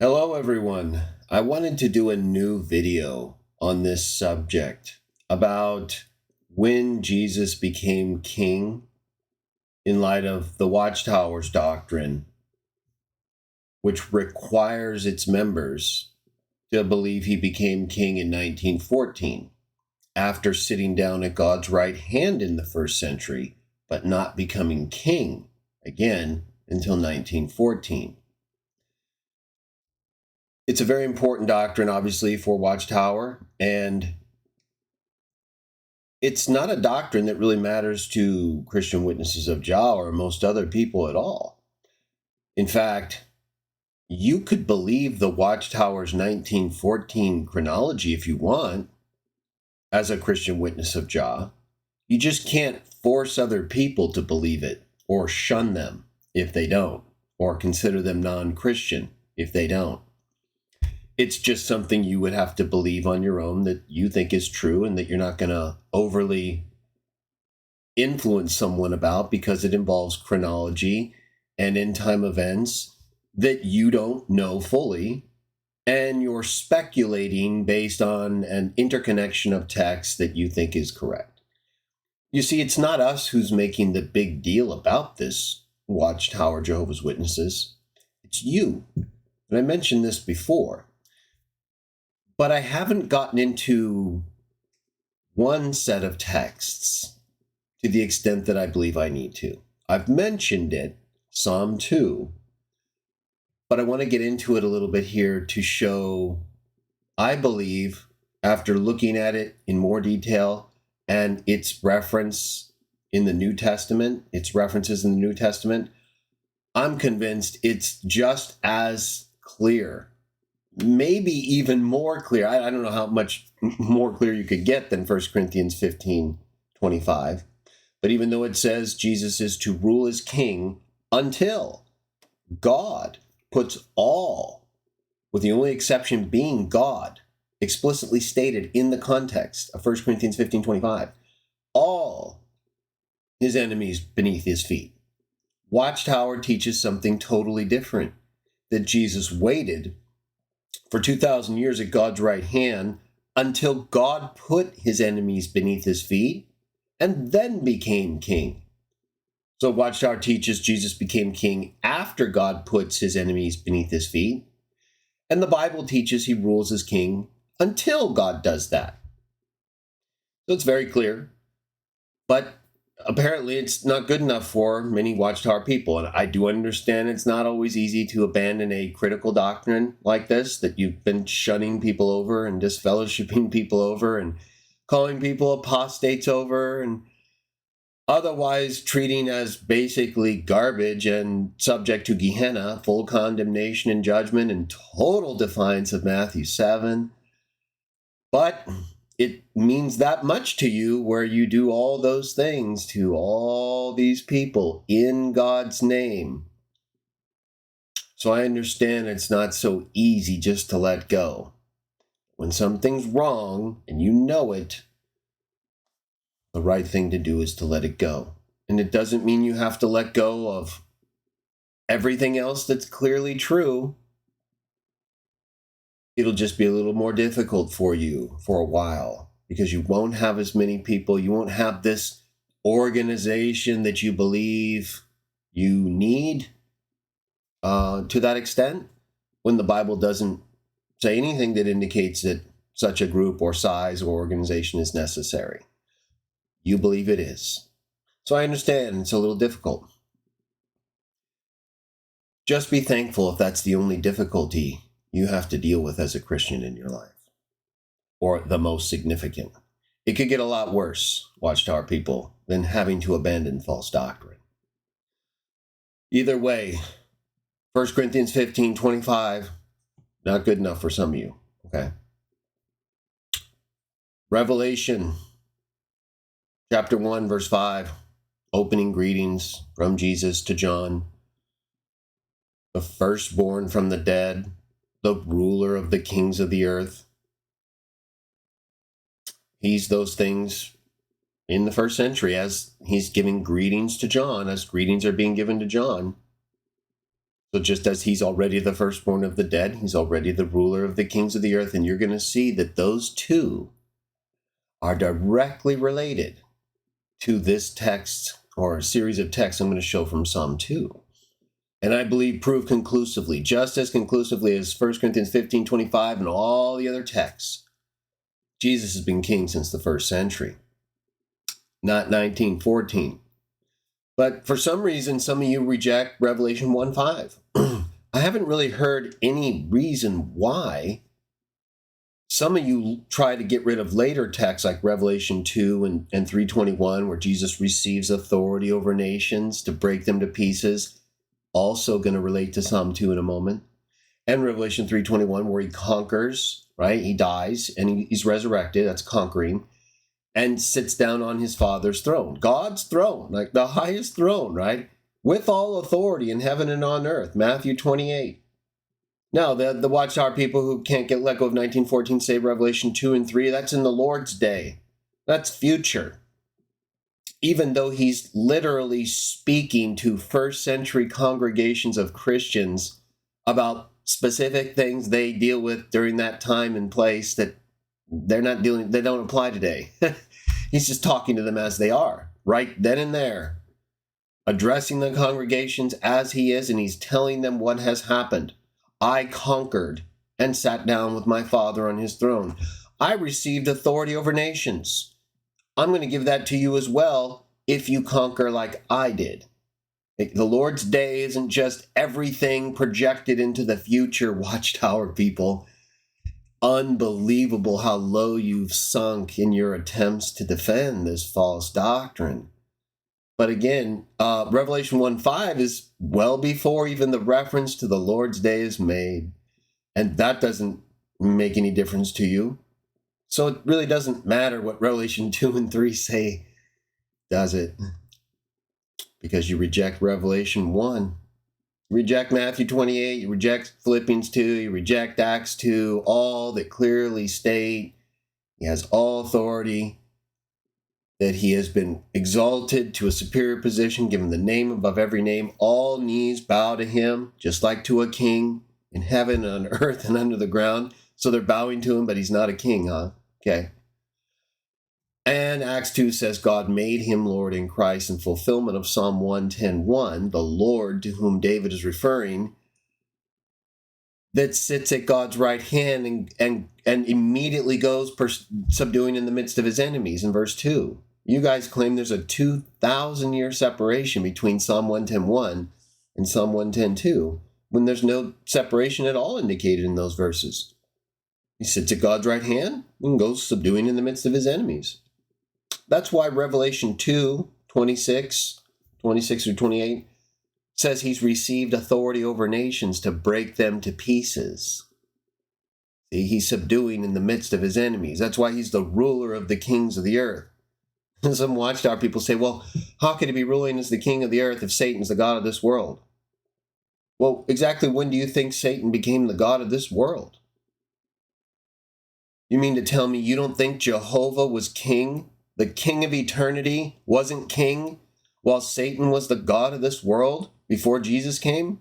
Hello, everyone. I wanted to do a new video on this subject about when Jesus became king in light of the Watchtower's doctrine, which requires its members to believe he became king in 1914 after sitting down at God's right hand in the first century, but not becoming king again until 1914. It's a very important doctrine, obviously, for Watchtower, and it's not a doctrine that really matters to Christian witnesses of Jah or most other people at all. In fact, you could believe the Watchtower's 1914 chronology if you want as a Christian witness of Jah. You just can't force other people to believe it or shun them if they don't, or consider them non-Christian if they don't. It's just something you would have to believe on your own that you think is true and that you're not going to overly influence someone about because it involves chronology and end time events that you don't know fully. And you're speculating based on an interconnection of text that you think is correct. You see, it's not us who's making the big deal about this, Watchtower Jehovah's Witnesses. It's you. And I mentioned this before. But I haven't gotten into one set of texts to the extent that I believe I need to. I've mentioned it, Psalm 2, but I want to get into it a little bit here to show, I believe, after looking at it in more detail and its reference in the New Testament, its references in the New Testament, I'm convinced it's just as clear, maybe even more clear. I don't know how much more clear you could get than 1 Corinthians 15:25. But even though it says Jesus is to rule as king until God puts all, with the only exception being God, explicitly stated in the context of 1 Corinthians 15:25, all his enemies beneath his feet. Watchtower teaches something totally different, that Jesus waited for 2,000 years at God's right hand until God put his enemies beneath his feet and then became king. So Watchtower teaches Jesus became king after God puts his enemies beneath his feet. And the Bible teaches he rules as king until God does that. So it's very clear. But apparently it's not good enough for many Watchtower people. And I do understand it's not always easy to abandon a critical doctrine like this that you've been shunning people over and disfellowshipping people over and calling people apostates over and otherwise treating as basically garbage and subject to Gehenna, full condemnation and judgment and total defiance of Matthew 7. But it means that much to you where you do all those things to all these people in God's name. So I understand it's not so easy just to let go. When something's wrong and you know it, the right thing to do is to let it go. And it doesn't mean you have to let go of everything else that's clearly true. It'll just be a little more difficult for you for a while because you won't have as many people. You won't have this organization that you believe you need to that extent when the Bible doesn't say anything that indicates that such a group or size or organization is necessary. You believe it is. So I understand it's a little difficult. Just be thankful if that's the only difficulty you have to deal with as a Christian in your life, or the most significant. It could get a lot worse, Watchtower people, than having to abandon false doctrine. Either way, 1 Corinthians 15:25, not good enough for some of you, okay? Revelation chapter 1, verse 5, opening greetings from Jesus to John, the firstborn from the dead, the ruler of the kings of the earth. He's those things in the first century as he's giving greetings to John, as greetings are being given to John. So just as he's already the firstborn of the dead, he's already the ruler of the kings of the earth. And you're going to see that those two are directly related to this text or a series of texts I'm going to show from Psalm 2. And I believe prove conclusively, just as conclusively as 1 Corinthians 15:25 and all the other texts, Jesus has been king since the first century, not 1914. But for some reason, some of you reject Revelation 1:5. I haven't really heard any reason why. Some of you try to get rid of later texts like Revelation 2 and 3:21, where Jesus receives authority over nations to break them to pieces. Also going to relate to Psalm 2 in a moment. And Revelation 3:21, where he conquers, right? He dies and he's resurrected. That's conquering. And sits down on his Father's throne. God's throne, like the highest throne, right? With all authority in heaven and on earth. Matthew 28. Now, the Watchtower people who can't get let go of 1914 say Revelation 2 and 3, that's in the Lord's day. That's future. Even though he's literally speaking to first century congregations of Christians about specific things they deal with during that time and place that they don't apply today. He's just talking to them as they are, right then and there, addressing the congregations as he is, and he's telling them what has happened. I conquered and sat down with my Father on his throne. I received authority over nations. I'm going to give that to you as well if you conquer like I did. The Lord's day isn't just everything projected into the future, Watchtower people. Unbelievable how low you've sunk in your attempts to defend this false doctrine. But again, Revelation 1:5 is well before even the reference to the Lord's day is made. And that doesn't make any difference to you. So it really doesn't matter what Revelation 2 and 3 say, does it? Because you reject Revelation 1. You reject Matthew 28, you reject Philippians 2, you reject Acts 2, all that clearly state he has all authority, that he has been exalted to a superior position, given the name above every name. All knees bow to him, just like to a king in heaven, on earth, and under the ground. So they're bowing to him, but he's not a king, huh? Okay. And Acts 2 says God made him Lord in Christ in fulfillment of Psalm 110:1, the Lord to whom David is referring, that sits at God's right hand and immediately goes subduing in the midst of his enemies in verse 2. You guys claim there's a 2,000-year separation between Psalm 110:1 and Psalm 110:2, when there's no separation at all indicated in those verses. He sits at God's right hand and goes subduing in the midst of his enemies. That's why Revelation 2:26 through 28 says he's received authority over nations to break them to pieces. See, he's subduing in the midst of his enemies. That's why he's the ruler of the kings of the earth. Some Watchtower people say, well, how could he be ruling as the king of the earth if Satan's the god of this world? Well, exactly when do you think Satan became the god of this world? You mean to tell me you don't think Jehovah was king? The king of eternity wasn't king while Satan was the god of this world before Jesus came?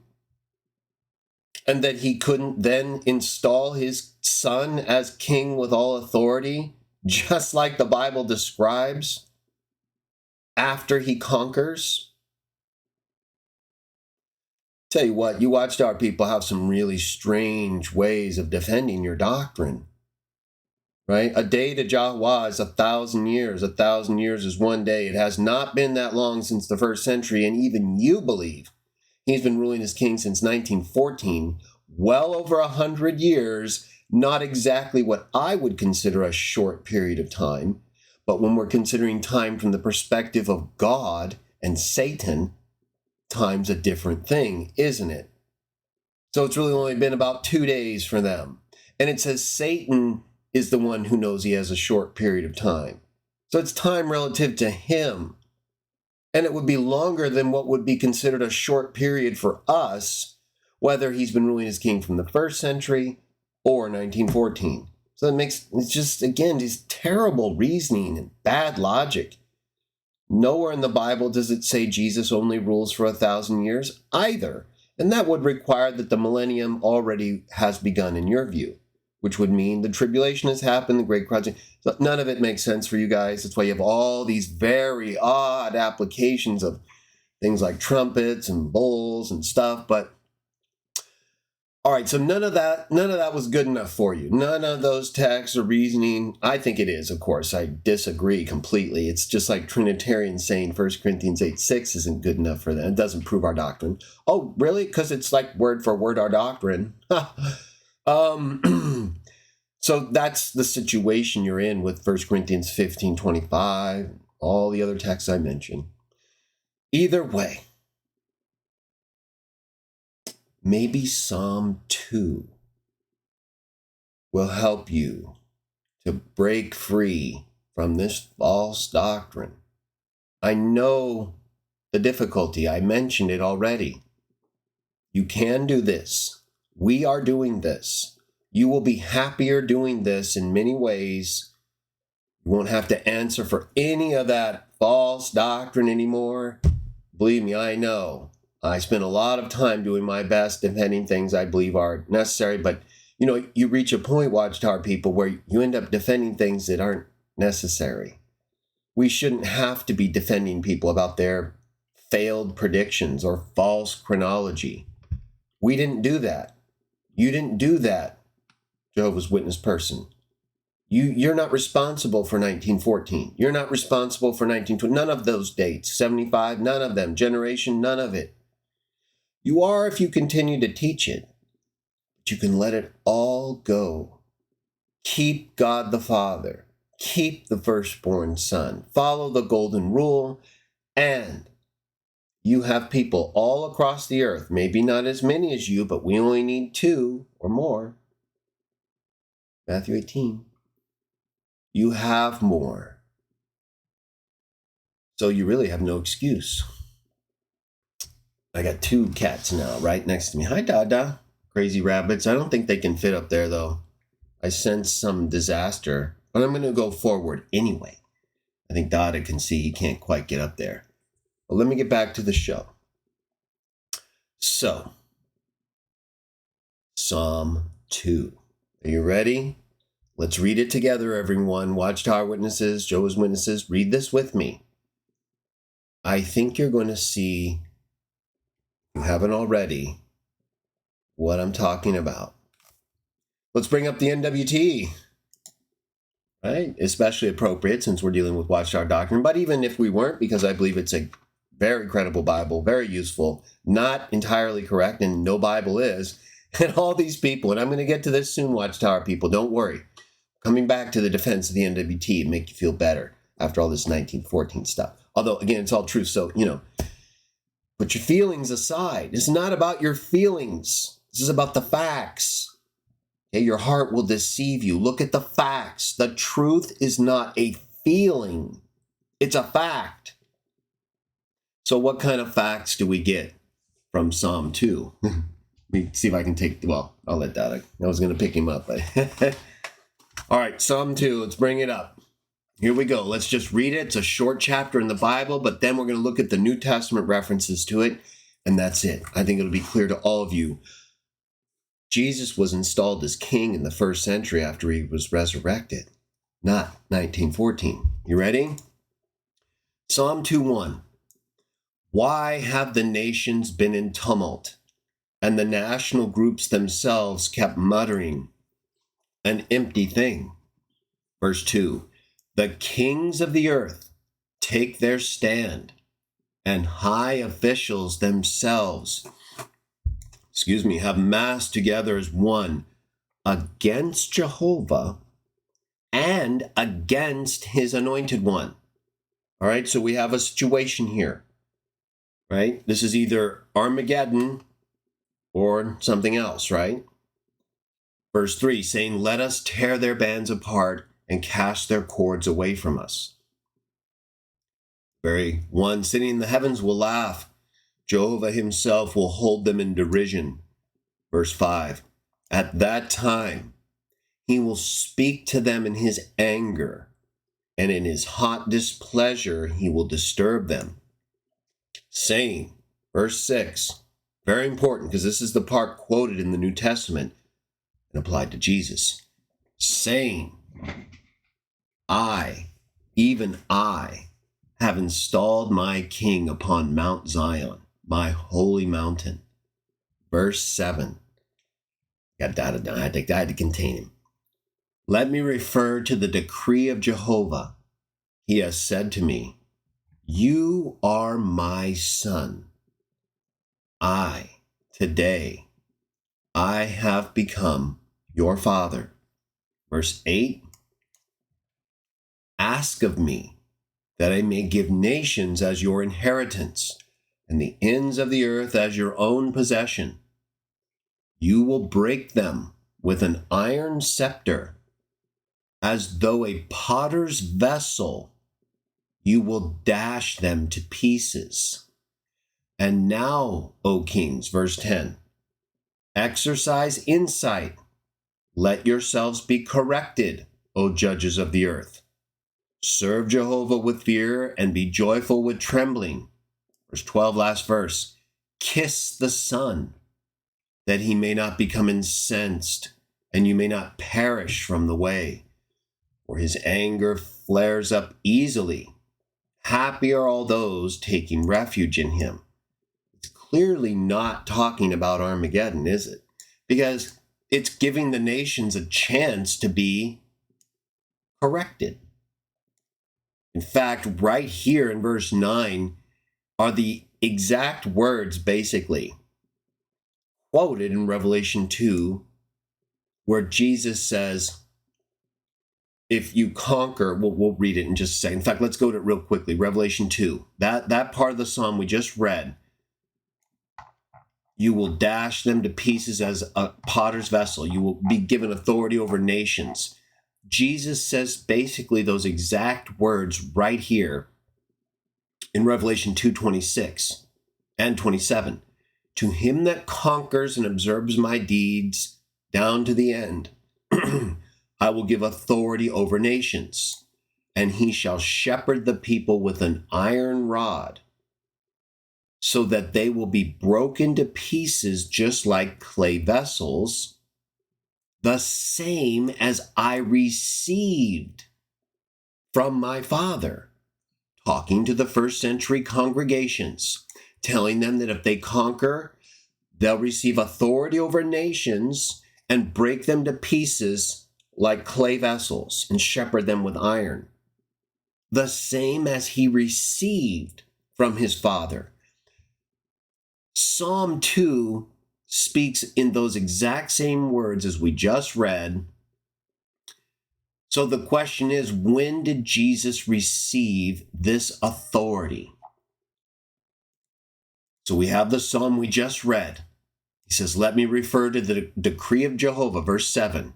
And that he couldn't then install his son as king with all authority, just like the Bible describes, after he conquers? Tell you what, you Watchtower people have some really strange ways of defending your doctrine. Right? A day to Jehovah is 1,000 years. 1,000 years is one day. It has not been that long since the first century, and even you believe he's been ruling as king since 1914, well over 100 years, not exactly what I would consider a short period of time, but when we're considering time from the perspective of God and Satan, time's a different thing, isn't it? So it's really only been about 2 days for them. And it says Satan is the one who knows he has a short period of time. So it's time relative to him. And it would be longer than what would be considered a short period for us, whether he's been ruling as king from the first century or 1914. So it's just, again, just terrible reasoning and bad logic. Nowhere in the Bible does it say Jesus only rules for 1,000 years either. And that would require that the millennium already has begun in your view, which would mean the tribulation has happened, the great crowds. So none of it makes sense for you guys. That's why you have all these very odd applications of things like trumpets and bowls and stuff. But all right, so none of that was good enough for you. None of those texts or reasoning. I think it is, of course. I disagree completely. It's just like Trinitarians saying 1 Corinthians 8:6 isn't good enough for them. It doesn't prove our doctrine. Oh, really? Because it's like word for word our doctrine. So that's the situation you're in with 1 Corinthians 15:25, all the other texts I mentioned. Either way, maybe Psalm 2 will help you to break free from this false doctrine. I know the difficulty. I mentioned it already. You can do this. We are doing this. You will be happier doing this in many ways. You won't have to answer for any of that false doctrine anymore. Believe me, I know. I spend a lot of time doing my best defending things I believe are necessary, but you reach a point, Watchtower people, where you end up defending things that aren't necessary. We shouldn't have to be defending people about their failed predictions or false chronology. We didn't do that. You didn't do that, Jehovah's Witness person. You're not responsible for 1914. You're not responsible for 1920. None of those dates. 75, none of them. Generation, none of it. You are if you continue to teach it. But you can let it all go. Keep God the Father. Keep the firstborn son. Follow the golden rule. And you have people all across the earth, maybe not as many as you, but we only need 2 or more. Matthew 18. You have more. So you really have no excuse. I got 2 cats now right next to me. Hi, Dada. Crazy rabbits. I don't think they can fit up there, though. I sense some disaster, but I'm going to go forward anyway. I think Dada can see he can't quite get up there. But let me get back to the show. So, Psalm 2. Are you ready? Let's read it together, everyone. Watchtower Witnesses, Jehovah's Witnesses, read this with me. I think you're going to see, if you haven't already, what I'm talking about. Let's bring up the NWT, right? Especially appropriate since we're dealing with Watchtower doctrine. But even if we weren't, because I believe it's a very credible Bible, very useful, not entirely correct, and no Bible is, and all these people, and I'm going to get to this soon, Watchtower people, don't worry. Coming back to the defense of the NWT and make you feel better after all this 1914 stuff. Although, again, it's all true, so, put your feelings aside. It's not about your feelings. This is about the facts. Okay, your heart will deceive you. Look at the facts. The truth is not a feeling. It's a fact. So what kind of facts do we get from Psalm 2? Let me see if I can I'll let that. I was going to pick him up. But all right, Psalm 2, let's bring it up. Here we go. Let's just read it. It's a short chapter in the Bible, but then we're going to look at the New Testament references to it, and that's it. I think it'll be clear to all of you. Jesus was installed as king in the 1st century after he was resurrected, not 1914. You ready? Psalm 2:1. Why have the nations been in tumult, and the national groups themselves kept muttering an empty thing? Verse 2. The kings of the earth take their stand, and high officials themselves, have massed together as one against Jehovah and against his anointed one. All right, so we have a situation here, right? This is either Armageddon or something else, right? Verse 3 saying, let us tear their bands apart and cast their cords away from us. Very 1, sitting in the heavens will laugh. Jehovah himself will hold them in derision. Verse 5, at that time, he will speak to them in his anger, and in his hot displeasure, he will disturb them, saying, verse 6, Very important, because this is the part quoted in the New Testament and applied to Jesus, saying, I, even I, have installed my king upon Mount Zion, my holy mountain. Verse 7. Got dotted down. I had to contain him. Let me refer to the decree of Jehovah. He has said to me, you are my son. Today, I have become your father. Verse 8. Ask of me that I may give nations as your inheritance and the ends of the earth as your own possession. You will break them with an iron scepter, as though a potter's vessel. You will dash them to pieces. And now, O kings, verse 10, exercise insight. Let yourselves be corrected, O judges of the earth. Serve Jehovah with fear and be joyful with trembling. Verse 12, last verse. Kiss the Son, that he may not become incensed, and you may not perish from the way, for his anger flares up easily. Happy are all those taking refuge in him. It's clearly not talking about Armageddon, is it? Because it's giving the nations a chance to be corrected. In fact, right here in verse 9 are the exact words, basically, quoted in Revelation 2, where Jesus says, if you conquer, we'll read it in just a second. In fact, let's go to it real quickly. Revelation 2, that part of the psalm we just read, you will dash them to pieces as a potter's vessel. You will be given authority over nations. Jesus says basically those exact words right here in Revelation 2:26 and 27. To him that conquers and observes my deeds down to the end, I will give authority over nations, and he shall shepherd the people with an iron rod, so that they will be broken to pieces just like clay vessels, the same as I received from my Father. Talking to the first century congregations, telling them that if they conquer, they'll receive authority over nations and break them to pieces like clay vessels and shepherd them with iron. The same as he received from his Father. Psalm 2 speaks in those exact same words as we just read. So the question is, when did Jesus receive this authority? So we have the psalm we just read. He says, let me refer to the decree of Jehovah, verse 7.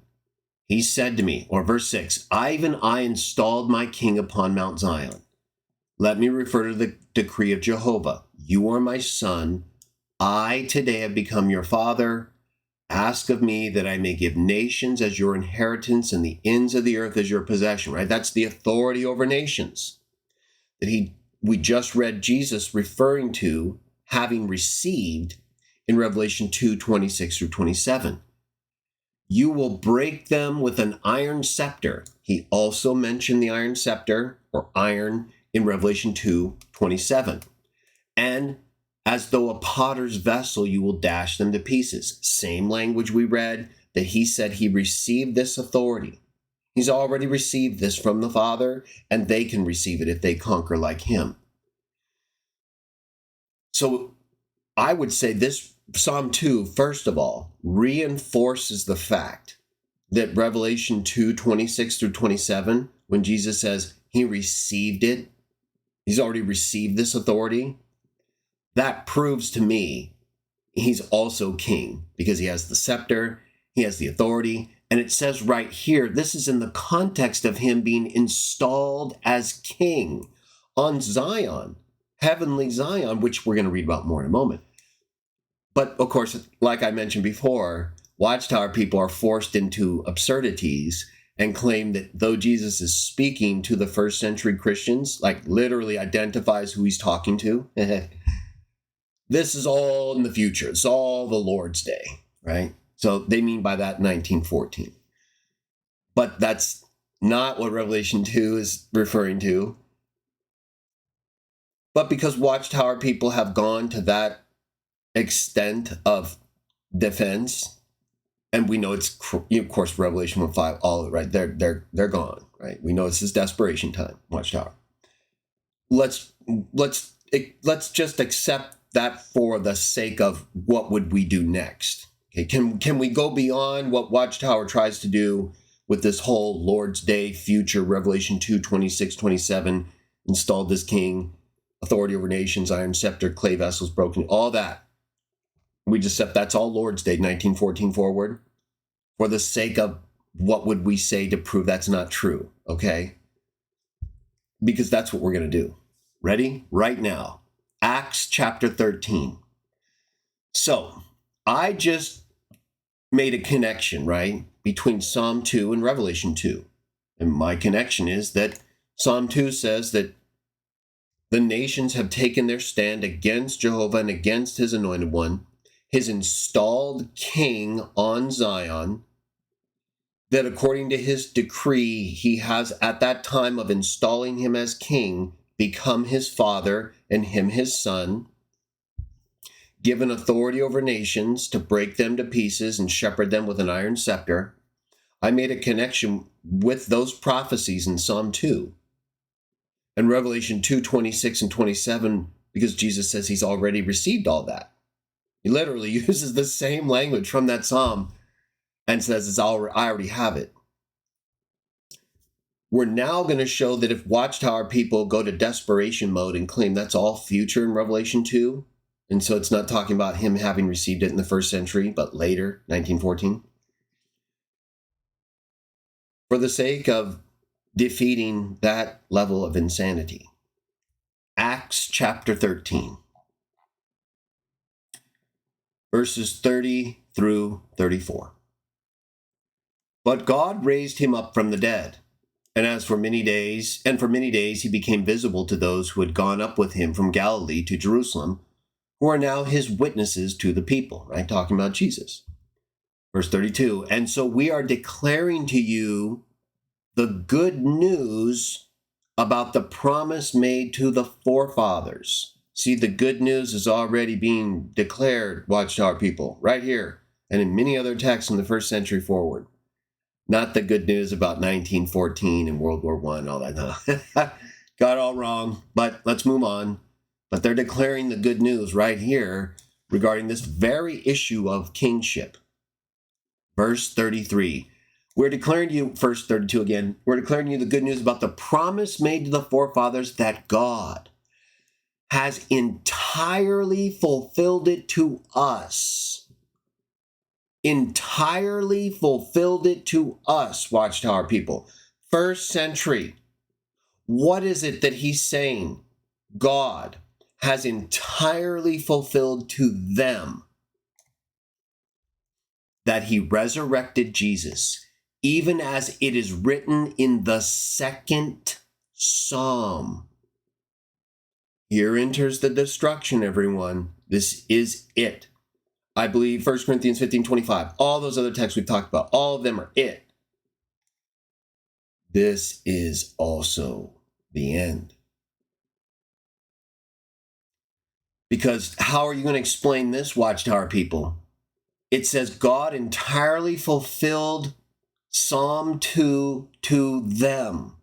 He said to me, or verse 6, even I installed my king upon Mount Zion. Let me refer to the decree of Jehovah. You are my son. I today have become your father. Ask of me that I may give nations as your inheritance and the ends of the earth as your possession, right? That's the authority over nations that we just read Jesus referring to having received in Revelation 2:26 through 27. You will break them with an iron scepter. He also mentioned the iron scepter or iron in Revelation 2:27. And as though a potter's vessel, you will dash them to pieces. Same language we read, that he said he received this authority. He's already received this from the Father, and they can receive it if they conquer like him. So I would say this Psalm 2, first of all, reinforces the fact that Revelation 2:26 through 27, when Jesus says he received it, he's already received this authority, that proves to me he's also king because he has the scepter, he has the authority, and it says right here, this is in the context of him being installed as king on Zion, heavenly Zion, which we're going to read about more in a moment. But of course, like I mentioned before, Watchtower people are forced into absurdities and claim that though Jesus is speaking to the first century Christians, like literally identifies who he's talking to, this is all in the future. It's all the Lord's Day, right? So they mean by that 1914. But that's not what Revelation 2 is referring to. But because Watchtower people have gone to that extent of defense, and we know it's, of course, Revelation 1:5, all right, they're gone, right? We know this is desperation time, Watchtower. Let's just accept that for the sake of what would we do next. Okay, can we go beyond what Watchtower tries to do with this whole Lord's Day future, Revelation 2:26-27, installed this king, authority over nations, iron scepter, clay vessels broken, all that. We just accept that's all Lord's Day, 1914 forward, for the sake of what would we say to prove that's not true, okay? Because that's what we're going to do. Ready? Right now. Acts chapter 13. So, I just made a connection, right, between Psalm 2 and Revelation 2. And my connection is that Psalm 2 says that the nations have taken their stand against Jehovah and against his anointed one, his installed king on Zion, that according to his decree, he has at that time of installing him as king, become his father and him his son, given authority over nations to break them to pieces and shepherd them with an iron scepter. I made a connection with those prophecies in Psalm 2 and Revelation 2:26 and 27, because Jesus says he's already received all that. He literally uses the same language from that psalm and says, I already have it. We're now going to show that if Watchtower people go to desperation mode and claim that's all future in Revelation 2, and so it's not talking about him having received it in the first century, but later, 1914, for the sake of defeating that level of insanity. Acts chapter 13, verses 30 through 34. But God raised him up from the dead. And for many days he became visible to those who had gone up with him from Galilee to Jerusalem, who are now his witnesses to the people, right? Talking about Jesus. Verse 32, and so we are declaring to you the good news about the promise made to the forefathers. See, the good news is already being declared, Watchtower people, right here, and in many other texts in the first century forward. Not the good news about 1914 and World War I and all that. No. Got it all wrong, but let's move on. But they're declaring the good news right here regarding this very issue of kingship. Verse 33. We're declaring to you, verse 32 again, we're declaring to you the good news about the promise made to the forefathers that God has entirely fulfilled it to us. Entirely fulfilled it to us, Watchtower people. First century. What is it that he's saying? God has entirely fulfilled to them that he resurrected Jesus, even as it is written in the second psalm. Here enters the destruction, everyone. This is it. I believe 1 Corinthians 15:25. All those other texts we've talked about, all of them are it. This is also the end. Because how are you going to explain this, Watchtower people? It says God entirely fulfilled Psalm 2 to them.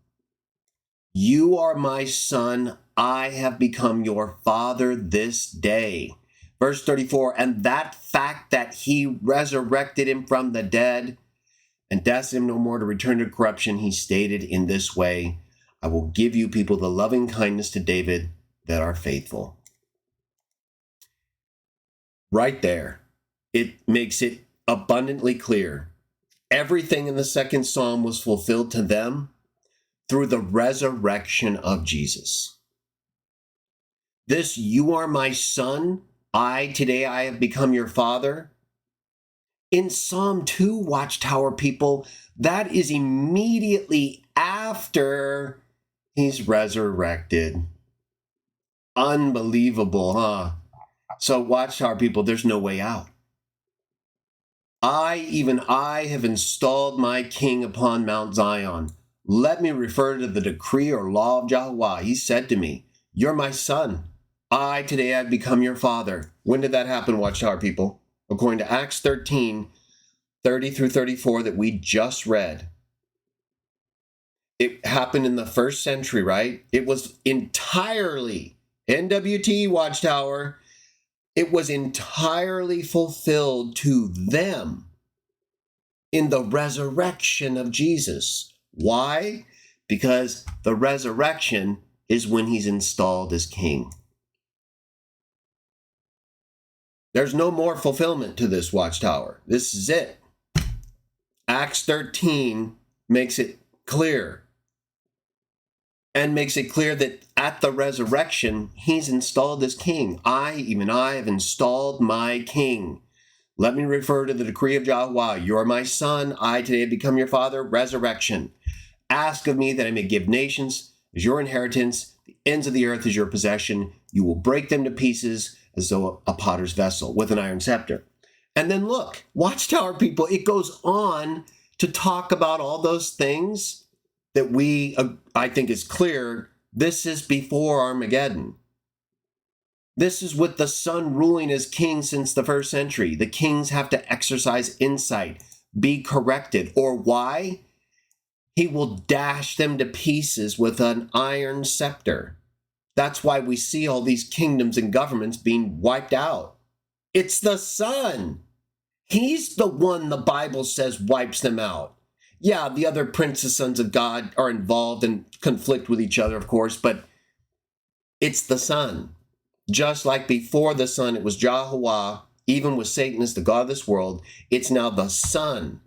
You are my son. I have become your father this day. Verse 34, and that fact that he resurrected him from the dead and destined him no more to return to corruption, he stated in this way, I will give you people the loving kindness to David that are faithful. Right there, it makes it abundantly clear. Everything in the second psalm was fulfilled to them through the resurrection of Jesus. This, you are my son, today I have become your father. In Psalm 2, Watchtower people, that is immediately after he's resurrected. Unbelievable, huh? So Watchtower people, there's no way out. Even I have installed my king upon Mount Zion. Let me refer to the decree or law of Jehovah. He said to me, you're my son. I today have become your father. When did that happen, Watchtower people? According to Acts 13, 30 through 34 that we just read. It happened in the first century, right? It was entirely, NWT Watchtower, it was entirely fulfilled to them in the resurrection of Jesus. Why? Because the resurrection is when he's installed as king. There's no more fulfillment to this, Watchtower. This is it. Acts 13 makes it clear. And makes it clear that at the resurrection, he's installed as king. Even I, have installed my king. Let me refer to the decree of Jehovah. You are my son. I today have become your father. Resurrection. Ask of me that I may give nations as your inheritance. The ends of the earth as your possession. You will break them to pieces as though a potter's vessel with an iron scepter. And then look, Watchtower people, it goes on to talk about all those things that I think is clear. This is before Armageddon. This is with the Son ruling as king since the first century. The kings have to exercise insight, be corrected. Or why? He will dash them to pieces with an iron scepter. That's why we see all these kingdoms and governments being wiped out. It's the Son. He's the one the Bible says wipes them out. Yeah, the other princes, sons of God are involved and conflict with each other, of course, but it's the Son. Just like before the Son, it was Jehovah, even with Satan as the God of this world, it's now the Son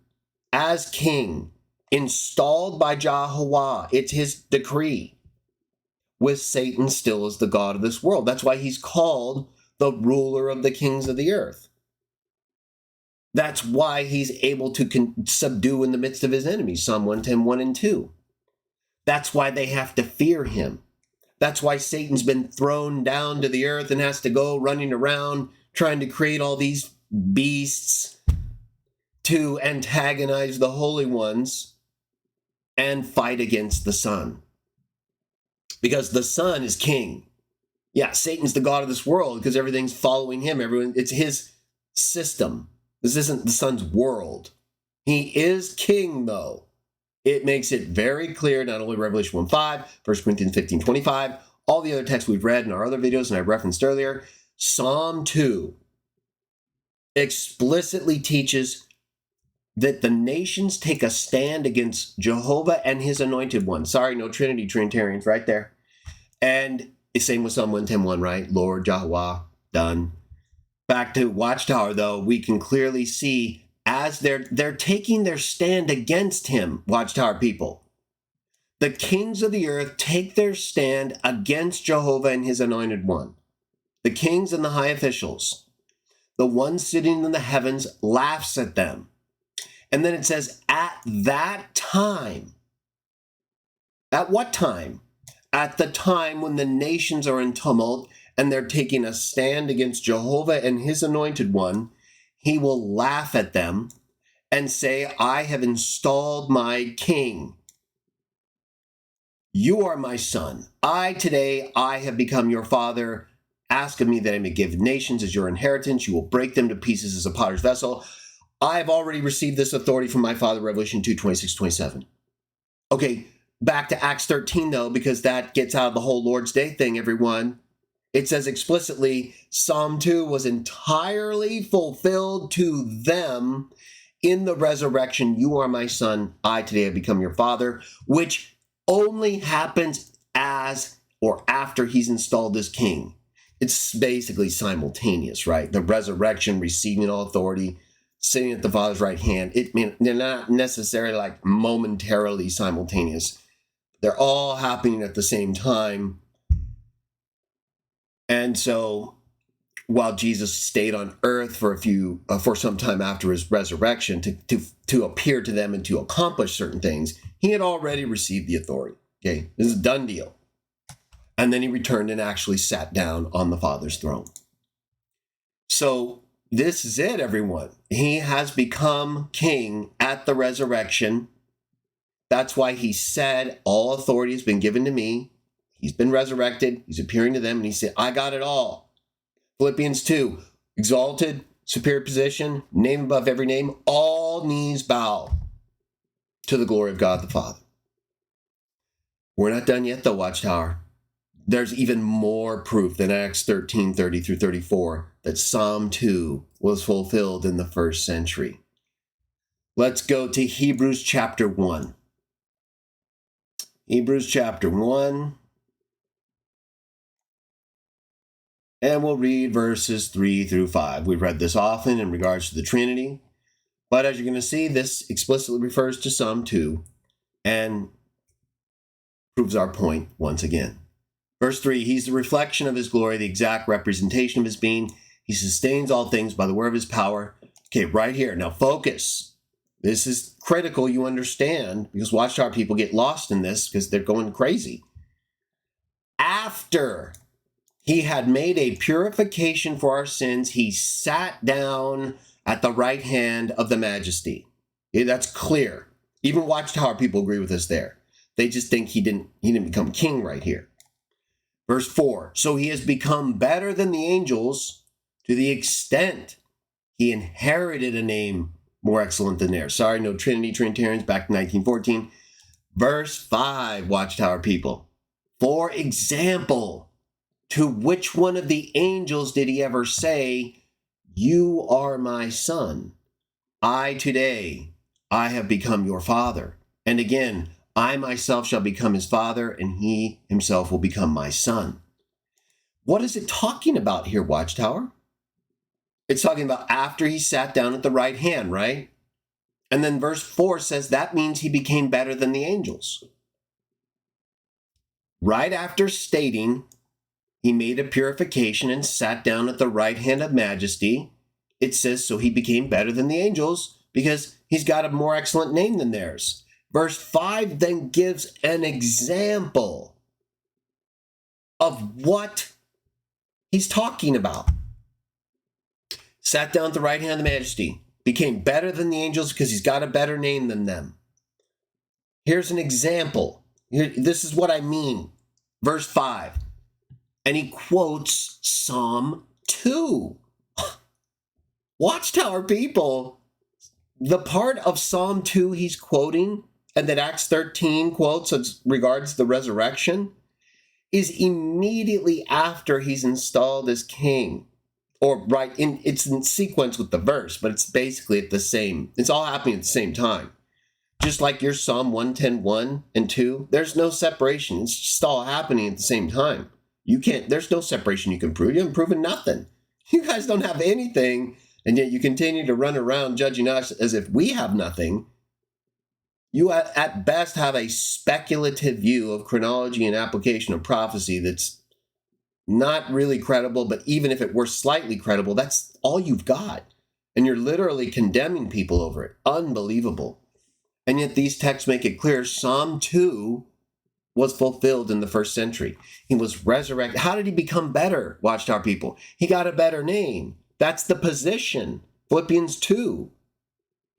as king, installed by Jehovah. It's his decree, with Satan still as the God of this world. That's why he's called the ruler of the kings of the earth. That's why he's able to subdue in the midst of his enemies, Psalm 110, 1 and 2. That's why they have to fear him. That's why Satan's been thrown down to the earth and has to go running around trying to create all these beasts to antagonize the holy ones and fight against the Son. Because the Son is king. Yeah, Satan's the God of this world because everything's following him. It's his system. This isn't the Son's world. He is king, though. It makes it very clear, not only Revelation 1:5, 1 Corinthians 15:25, all the other texts we've read in our other videos and I referenced earlier. Psalm 2 explicitly teaches that the nations take a stand against Jehovah and his anointed one. Sorry, no Trinity Trinitarians right there. And it's same with Psalm 110:1, right? Lord, Jehovah, done. Back to Watchtower, though, we can clearly see as they're taking their stand against him, Watchtower people. The kings of the earth take their stand against Jehovah and his anointed one. The kings and the high officials, the one sitting in the heavens, laughs at them. And then it says, at that time. At what time? At the time when the nations are in tumult and they're taking a stand against Jehovah and his anointed one, he will laugh at them and say, I have installed my king. You are my son. Today I have become your father. Ask of me that I may give nations as your inheritance. You will break them to pieces as a potter's vessel. I have already received this authority from my Father, Revelation 2:26-27. Okay, back to Acts 13, though, because that gets out of the whole Lord's Day thing, everyone. It says explicitly, Psalm 2 was entirely fulfilled to them in the resurrection. You are my son. I today have become your father, which only happens as or after he's installed as king. It's basically simultaneous, right? The resurrection, receiving all authority, sitting at the Father's right hand. They're not necessarily like momentarily simultaneous. They're all happening at the same time. And so while Jesus stayed on earth for some time after his resurrection to appear to them and to accomplish certain things, he had already received the authority. Okay, this is a done deal. And then he returned and actually sat down on the Father's throne. So this is it, everyone. He has become king at the resurrection. That's why he said, all authority has been given to me. He's been resurrected. He's appearing to them, and he said, I got it all. Philippians 2, exalted, superior position, name above every name, all knees bow to the glory of God the Father. We're not done yet, though, Watchtower. There's even more proof than Acts 13, 30 through 34 that Psalm 2 was fulfilled in the first century. Let's go to Hebrews chapter 1. Hebrews chapter 1. And we'll read verses 3 through 5. We've read this often in regards to the Trinity. But as you're going to see, this explicitly refers to Psalm 2 and proves our point once again. Verse 3, he's the reflection of his glory, the exact representation of his being. He sustains all things by the word of his power. Okay, right here. Now focus. This is critical you understand, because Watchtower people get lost in this because they're going crazy. After he had made a purification for our sins, he sat down at the right hand of the majesty. Yeah, that's clear. Even Watchtower people agree with us there. They just think he didn't become king right here. Verse 4, so he has become better than the angels to the extent he inherited a name more excellent than theirs. Sorry, no Trinitarians back in 1914. Verse 5, Watchtower people. For example, to which one of the angels did he ever say, you are my son? I have become your father. And again, I myself shall become his father, and he himself will become my son. What is it talking about here, Watchtower? It's talking about after he sat down at the right hand, right? And then verse 4 says that means he became better than the angels. Right after stating he made a purification and sat down at the right hand of majesty, it says so he became better than the angels because he's got a more excellent name than theirs. Verse 5 then gives an example of what he's talking about. Sat down at the right hand of the majesty, became better than the angels because he's got a better name than them. Here's an example. This is what I mean. Verse 5. And he quotes Psalm 2. Watchtower people, the part of Psalm 2 he's quoting and that Acts 13 quotes as regards the resurrection is immediately after he's installed as king. Or it's in sequence with the verse, but it's basically it's all happening at the same time. Just like your Psalm 110:1 and 2, there's no separation. It's just all happening at the same time. There's no separation you can prove. You haven't proven nothing. You guys don't have anything, and yet you continue to run around judging us as if we have nothing. You at best have a speculative view of chronology and application of prophecy that's not really credible, but even if it were slightly credible, that's all you've got. And you're literally condemning people over it. Unbelievable. And yet these texts make it clear Psalm 2 was fulfilled in the first century. He was resurrected. How did he become better, Watchtower people? He got a better name. That's the position. Philippians 2.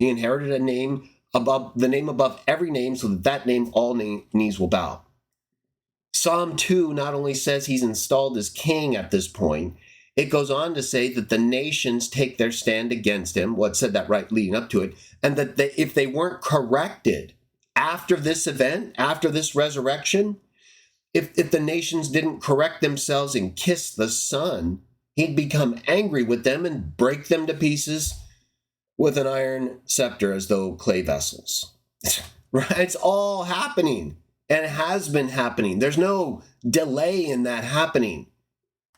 He inherited a name above every name, so that name all knees will bow. Psalm 2 not only says he's installed as king at this point, it goes on to say that the nations take their stand against him, said that right leading up to it, and that if they weren't corrected after this event, after this resurrection, if the nations didn't correct themselves and kiss the Son, he'd become angry with them and break them to pieces with an iron scepter as though clay vessels. Right? It's all happening and it has been happening. There's no delay in that happening.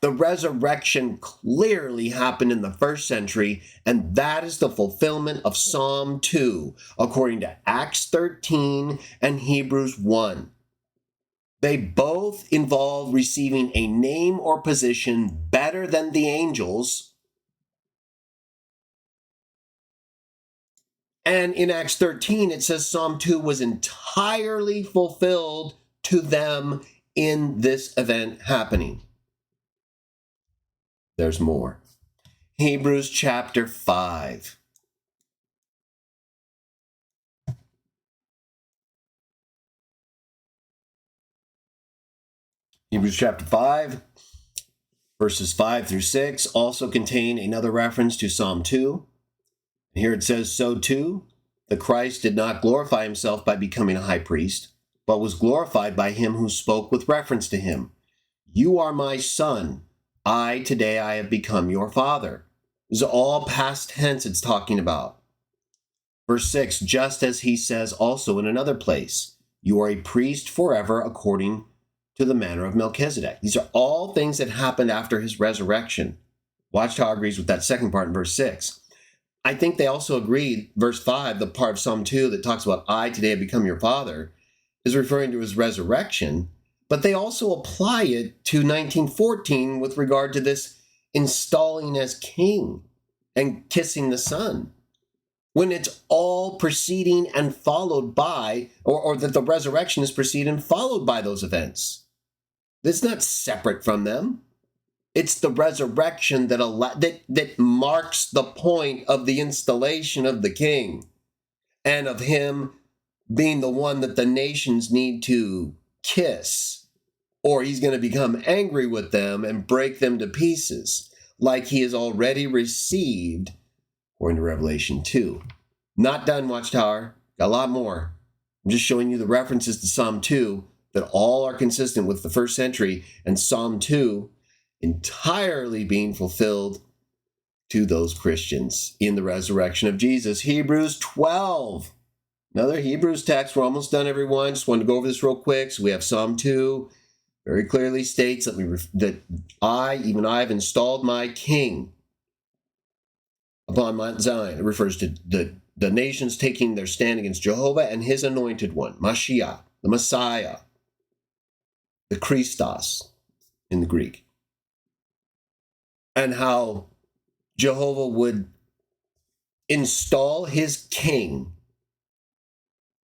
The resurrection clearly happened in the first century, and that is the fulfillment of Psalm 2, according to Acts 13 and Hebrews 1. They both involve receiving a name or position better than the angels. And in Acts 13, it says Psalm 2 was entirely fulfilled to them in this event happening. There's more. Hebrews chapter 5. Hebrews chapter 5, verses 5 through 6 also contain another reference to Psalm 2. Here it says, "So too, the Christ did not glorify himself by becoming a high priest, but was glorified by him who spoke with reference to him. You are my son. Today I have become your father." This is all past tense it's talking about. Verse 6, just as he says also in another place, "You are a priest forever according to the manner of Melchizedek." These are all things that happened after his resurrection. Watchtower agrees with that second part in verse 6. I think they also agree, verse 5, the part of Psalm 2 that talks about, "I today have become your father," is referring to his resurrection, but they also apply it to 1914 with regard to this installing as king and kissing the son, when it's all preceding and followed by, or that the resurrection is preceded and followed by those events. It's not separate from them. It's the resurrection that marks the point of the installation of the king and of him being the one that the nations need to kiss, or he's going to become angry with them and break them to pieces, like he has already received, according to Revelation 2. Not done, Watchtower. Got a lot more. I'm just showing you the references to Psalm 2 that all are consistent with the first century, and Psalm 2 entirely being fulfilled to those Christians in the resurrection of Jesus. Hebrews 12. Another Hebrews text. We're almost done, everyone. Just wanted to go over this real quick. So we have Psalm 2. Very clearly states that even I have installed my king upon Mount Zion. It refers to the nations taking their stand against Jehovah and his anointed one, Mashiach, the Messiah, the Christos in the Greek. And how Jehovah would install his king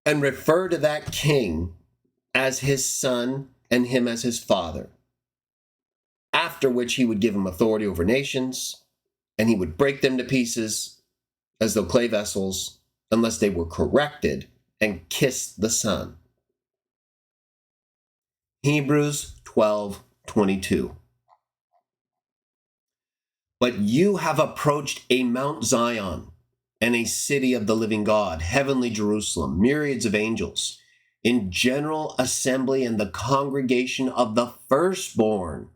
and refer to that king as his son and him as his father, after which he would give him authority over nations, and he would break them to pieces as though clay vessels, unless they were corrected and kissed the son. Hebrews 12:22. But you have approached a Mount Zion and a city of the living God, heavenly Jerusalem, myriads of angels, in general assembly and the congregation of the firstborn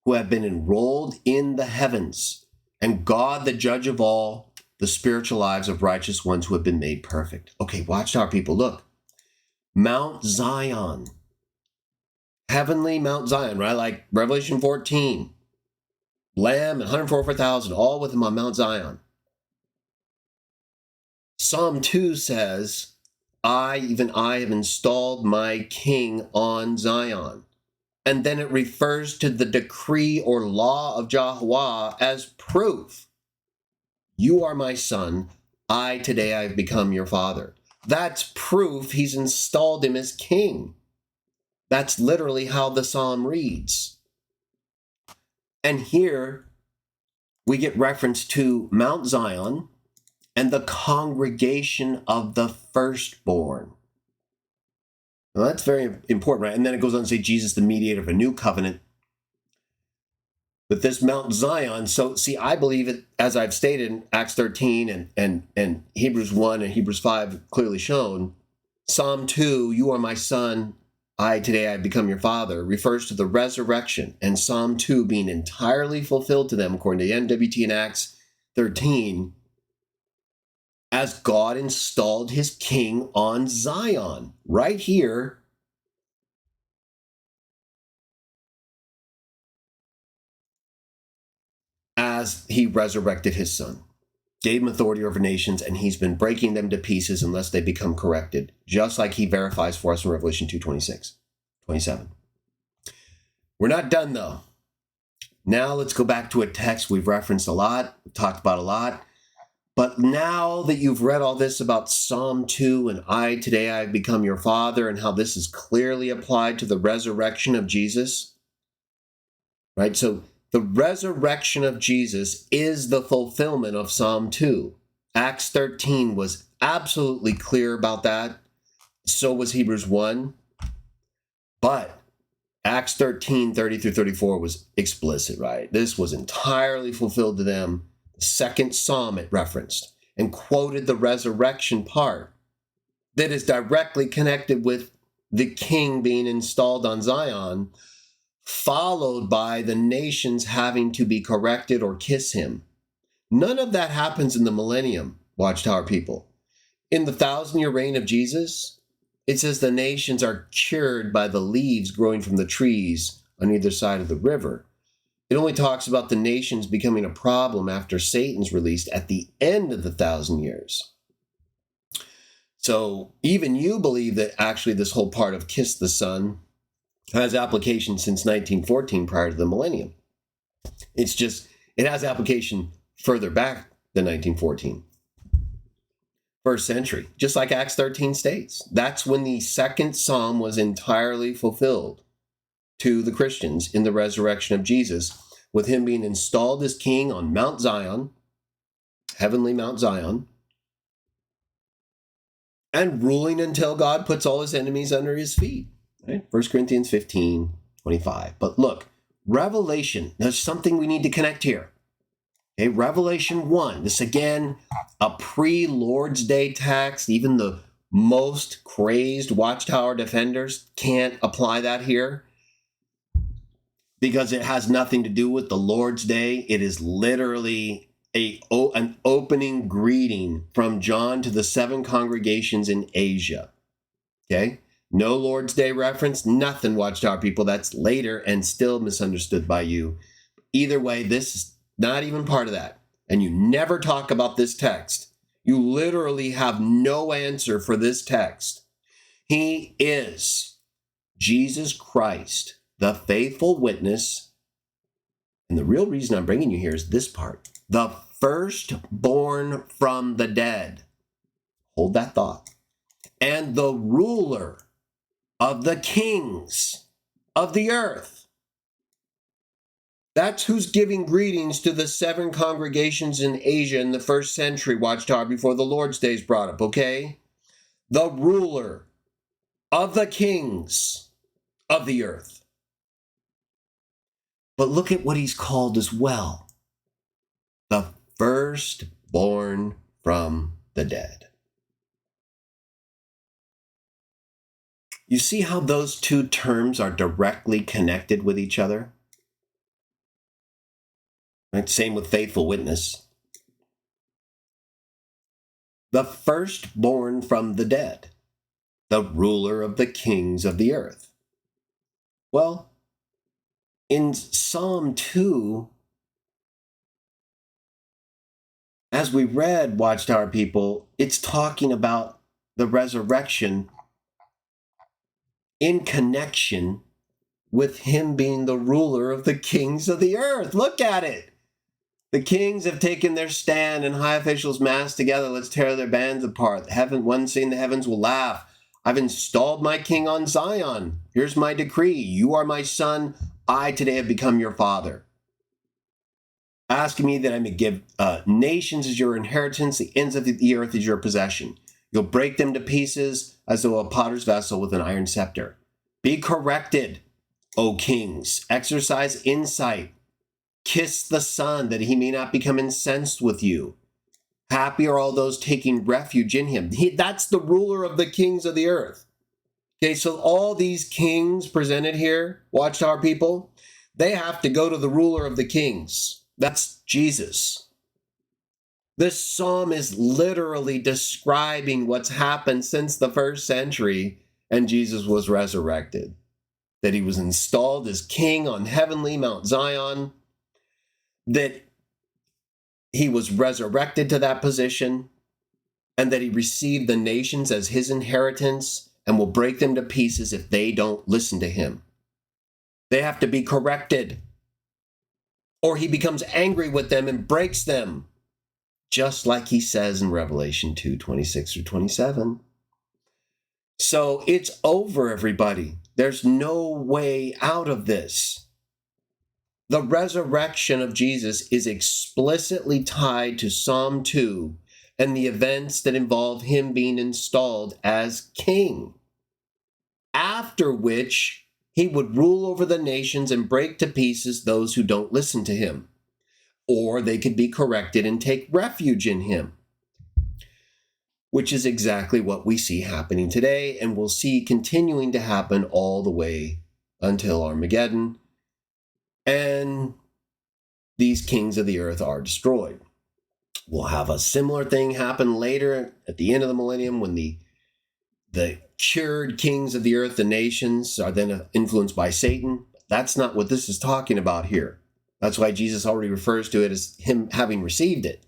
who have been enrolled in the heavens, and God, the judge of all, the spiritual lives of righteous ones who have been made perfect. Okay, Watchtower people, look. Mount Zion. Heavenly Mount Zion, right? Like Revelation 14. Lamb and 144,000, all with him on Mount Zion. Psalm 2 says, even I have installed my king on Zion. And then it refers to the decree or law of Jehovah as proof. You are my son. Today I have become your father. That's proof he's installed him as king. That's literally how the psalm reads. And here we get reference to Mount Zion and the congregation of the firstborn. Well, that's very important, right? And then it goes on to say Jesus, the mediator of a new covenant. But this Mount Zion, so see, I believe it, as I've stated in Acts 13 and Hebrews 1 and Hebrews 5 clearly shown, Psalm 2, you are my son, today I have become your father, refers to the resurrection, and Psalm 2 being entirely fulfilled to them, according to the NWT in Acts 13, as God installed his king on Zion, right here, as he resurrected his son, gave him authority over nations, and he's been breaking them to pieces unless they become corrected, just like he verifies for us in Revelation 2:26, 27. We're not done, though. Now let's go back to a text we've referenced a lot, talked about a lot. But now that you've read all this about Psalm 2 and today I have become your father, and how this is clearly applied to the resurrection of Jesus, right? So The resurrection of Jesus is the fulfillment of Psalm 2. Acts 13 was absolutely clear about that. So was Hebrews 1. But Acts 13, 30 through 34 was explicit, right? This was entirely fulfilled to them. The second psalm it referenced and quoted the resurrection part that is directly connected with the king being installed on Zion, followed by the nations having to be corrected or kiss him. None of that happens in the millennium, Watchtower people. In the 1,000-year reign of Jesus, it says the nations are cured by the leaves growing from the trees on either side of the river. It only talks about the nations becoming a problem after Satan's released at the end of the 1,000 years. So even you believe that actually this whole part of kiss the Son has application since 1914 prior to the millennium. It's just, it has application further back than 1914. First century, just like Acts 13 states. That's when the second psalm was entirely fulfilled to the Christians in the resurrection of Jesus, with him being installed as king on Mount Zion, heavenly Mount Zion, and ruling until God puts all his enemies under his feet. Right? 1 Corinthians 15, 25. But look, Revelation, there's something we need to connect here. Okay, Revelation 1, this again, a pre-Lord's Day text. Even the most crazed Watchtower defenders can't apply that here because it has nothing to do with the Lord's Day. It is literally an opening greeting from John to the 7 congregations in Asia. Okay? No Lord's Day reference, nothing, Watchtower people. That's later and still misunderstood by you. Either way, this is not even part of that. And you never talk about this text. You literally have no answer for this text. He is Jesus Christ, the faithful witness. And the real reason I'm bringing you here is this part. The firstborn from the dead. Hold that thought. And the ruler of the kings of the earth. That's who's giving greetings to the 7 congregations in Asia in the first century, Watchtower, before the Lord's Day is brought up, okay? The ruler of the kings of the earth. But look at what he's called as well. The firstborn from the dead. You see how those two terms are directly connected with each other? Right? Same with faithful witness. The firstborn from the dead, the ruler of the kings of the earth. Well, in Psalm 2, as we read, Watchtower people, it's talking about the resurrection in connection with him being the ruler of the kings of the earth. Look at it. The kings have taken their stand and high officials massed together. Let's tear their bands apart. One saying the heavens will laugh. I've installed my king on Zion. Here's my decree. You are my son. I today have become your father. Ask me that I may give nations as your inheritance, the ends of the earth as your possession. You'll break them to pieces as though a potter's vessel with an iron scepter. Be corrected, O kings. Exercise insight. Kiss the Son, that he may not become incensed with you. Happy are all those taking refuge in him. That's the ruler of the kings of the earth. Okay, so all these kings presented here, Watchtower people, they have to go to the ruler of the kings. That's Jesus. This psalm is literally describing what's happened since the first century and Jesus was resurrected. That he was installed as king on heavenly Mount Zion, that he was resurrected to that position, and that he received the nations as his inheritance and will break them to pieces if they don't listen to him. They have to be corrected, or he becomes angry with them and breaks them, just like he says in Revelation 2, 26 through 27. So it's over, everybody. There's no way out of this. The resurrection of Jesus is explicitly tied to Psalm 2 and the events that involve him being installed as king, after which he would rule over the nations and break to pieces those who don't listen to him, or they could be corrected and take refuge in him, which is exactly what we see happening today and we'll see continuing to happen all the way until Armageddon, and these kings of the earth are destroyed. We'll have a similar thing happen later at the end of the millennium when the cured kings of the earth, the nations, are then influenced by Satan. That's not what this is talking about here. That's why Jesus already refers to it as him having received it.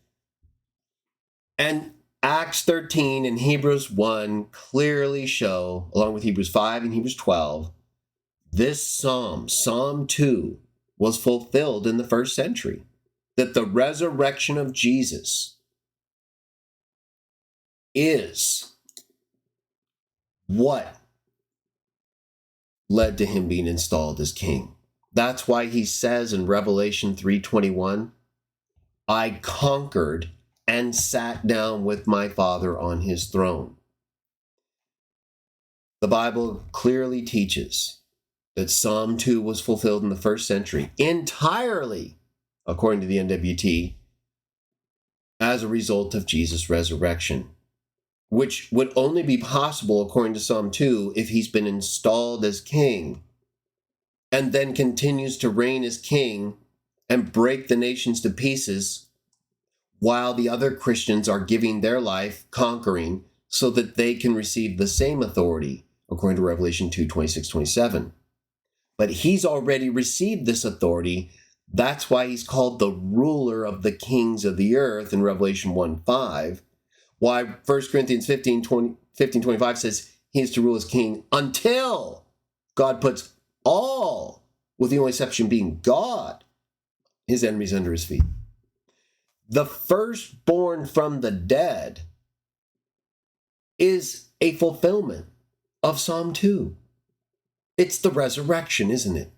And Acts 13 and Hebrews 1 clearly show, along with Hebrews 5 and Hebrews 12, this Psalm 2, was fulfilled in the first century. That the resurrection of Jesus is what led to him being installed as king. That's why he says in Revelation 3:21, I conquered and sat down with my Father on his throne. The Bible clearly teaches that Psalm 2 was fulfilled in the first century entirely, according to the NWT, as a result of Jesus' resurrection, which would only be possible, according to Psalm 2, if he's been installed as king and then continues to reign as king and break the nations to pieces while the other Christians are giving their life, conquering, so that they can receive the same authority, according to Revelation 2:26-27. But he's already received this authority. That's why he's called the ruler of the kings of the earth in Revelation 1:5. Why 1 Corinthians 15:25 says he is to rule as king until God puts all, with the only exception being God, his enemies under his feet. The firstborn from the dead is a fulfillment of Psalm 2. It's the resurrection, isn't it?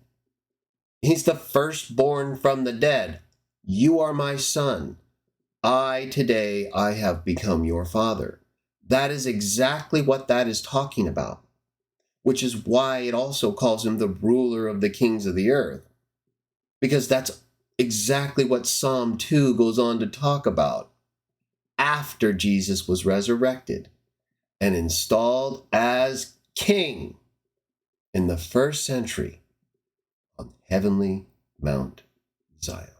He's the firstborn from the dead. You are my son. Today I have become your father. That is exactly what that is talking about, which is why it also calls him the ruler of the kings of the earth, because that's exactly what Psalm 2 goes on to talk about after Jesus was resurrected and installed as king in the first century on heavenly Mount Zion.